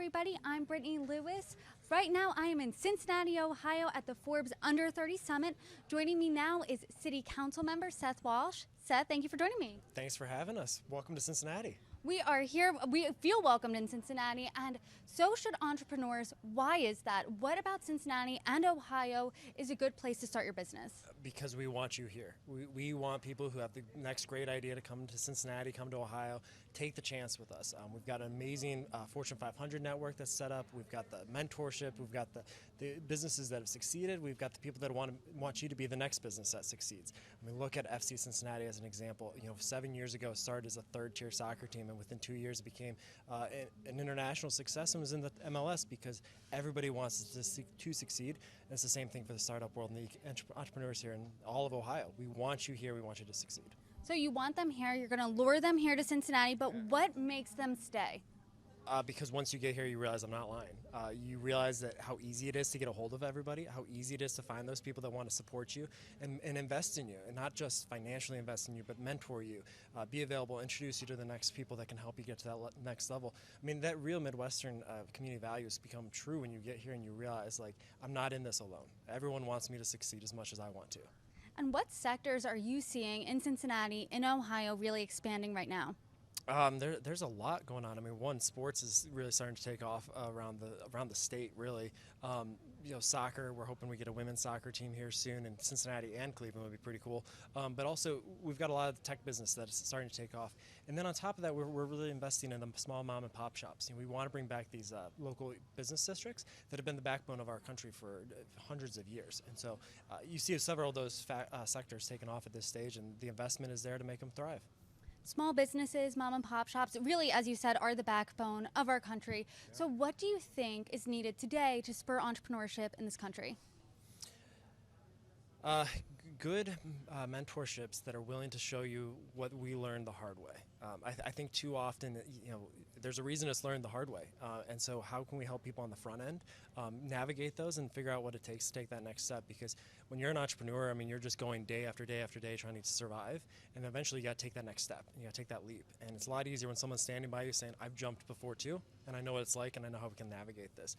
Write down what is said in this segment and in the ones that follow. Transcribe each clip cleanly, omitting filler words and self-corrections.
everybody. I'm Brittany Lewis. Right now, I am in Cincinnati, Ohio at the Forbes Under 30 Summit. Joining me now is City Council member Seth Walsh. Seth, thank you for joining me. Thanks for having us. Welcome to Cincinnati. We are here. We feel welcomed in Cincinnati, and so should entrepreneurs. Why is that? What about Cincinnati and Ohio is a good place to start your business? Because we want you here. We want people who have the next great idea to come to Cincinnati, come to Ohio, take the chance with us. We've got an amazing Fortune 500 network that's set up. We've got the mentorship. We've got the businesses that have succeeded. We've got the people that want you to be the next business that succeeds. I mean, look at FC Cincinnati as an example. 7 years ago, it started as a third-tier soccer team, and within 2 years, it became an international success and was in the MLS because everybody wants to succeed. And it's the same thing for the startup world and the entrepreneurs here in all of Ohio. We want you here. We want you to succeed. So you want them here. You're going to lure them here to Cincinnati, but what makes them stay? Because once you get here, you realize I'm not lying. You realize that how easy it is to get a hold of everybody, how easy it is to find those people that want to support you and invest in you, and not just financially invest in you, but mentor you, be available, introduce you to the next people that can help you get to that next level. I mean, that real Midwestern community values become true when you get here and you realize, like, I'm not in this alone. Everyone wants me to succeed as much as I want to. And what sectors are you seeing in Cincinnati, in Ohio, really expanding right now? There's a lot going on. I mean, one, sports is really starting to take off around the state, really. Soccer, we're hoping we get a women's soccer team here soon, and Cincinnati and Cleveland would be pretty cool. But also, we've got a lot of tech business that's starting to take off. And then on top of that, we're really investing in the small mom and pop shops. We want to bring back these local business districts that have been the backbone of our country for hundreds of years. And so you see several of those sectors taking off at this stage, and the investment is there to make them thrive. Small businesses, mom and pop shops, really, as you said, are the backbone of our country. Yeah. So what do you think is needed today to spur entrepreneurship in this country? Good mentorships that are willing to show you what we learned the hard way. I think too often, there's a reason it's learned the hard way. And so how can we help people on the front end navigate those and figure out what it takes to take that next step? Because when you're an entrepreneur, I mean, you're just going day after day after day trying to survive. And eventually you got to take that next step. You got to take that leap. And it's a lot easier when someone's standing by you saying, I've jumped before too, and I know what it's like, and I know how we can navigate this.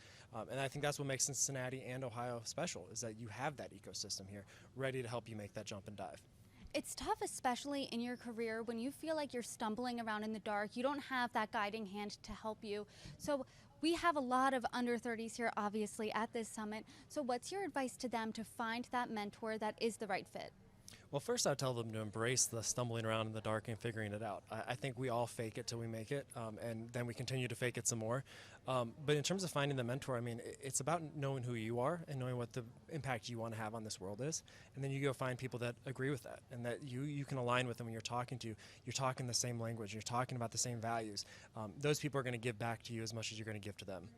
And I think that's what makes Cincinnati and Ohio special, is that you have that ecosystem here ready to help you make that jump and dive. It's tough, especially in your career, when you feel like you're stumbling around in the dark. You don't have that guiding hand to help you. So we have a lot of under 30s here, obviously, at this summit. So what's your advice to them to find that mentor that is the right fit? Well, first I'd tell them to embrace the stumbling around in the dark and figuring it out. I think we all fake it till we make it, and then we continue to fake it some more. But in terms of finding the mentor, I mean, it's about knowing who you are and knowing what the impact you want to have on this world is. And then you go find people that agree with that and that you can align with them when you're talking to. You're talking the same language. You're talking about the same values. Those people are going to give back to you as much as you're going to give to them.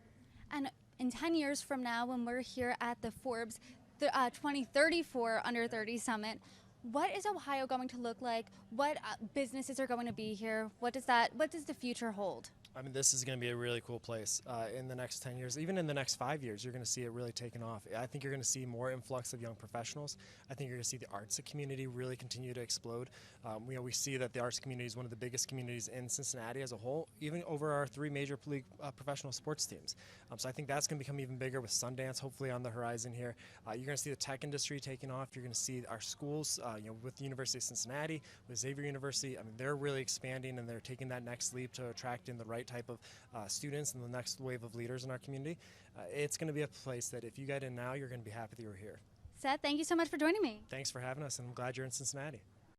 And in 10 years from now, when we're here at the Forbes 2034 Under 30 Summit, what is Ohio going to look like? What businesses are going to be here? What does the future hold? I mean, this is going to be a really cool place in the next 10 years. Even in the next 5 years, you're going to see it really taking off. I think you're going to see more influx of young professionals. I think you're going to see the arts community really continue to explode. We see that the arts community is one of the biggest communities in Cincinnati as a whole, even over our 3 major professional sports teams. So I think that's going to become even bigger with Sundance hopefully on the horizon here. You're going to see the tech industry taking off. You're going to see our schools, with the University of Cincinnati, with Xavier University. I mean, they're really expanding and they're taking that next leap to attract in the right type of students and the next wave of leaders in our community. It's going to be a place that if you get in now, you're going to be happy that you're here. Seth, thank you so much for joining me. Thanks for having us, and I'm glad you're in Cincinnati.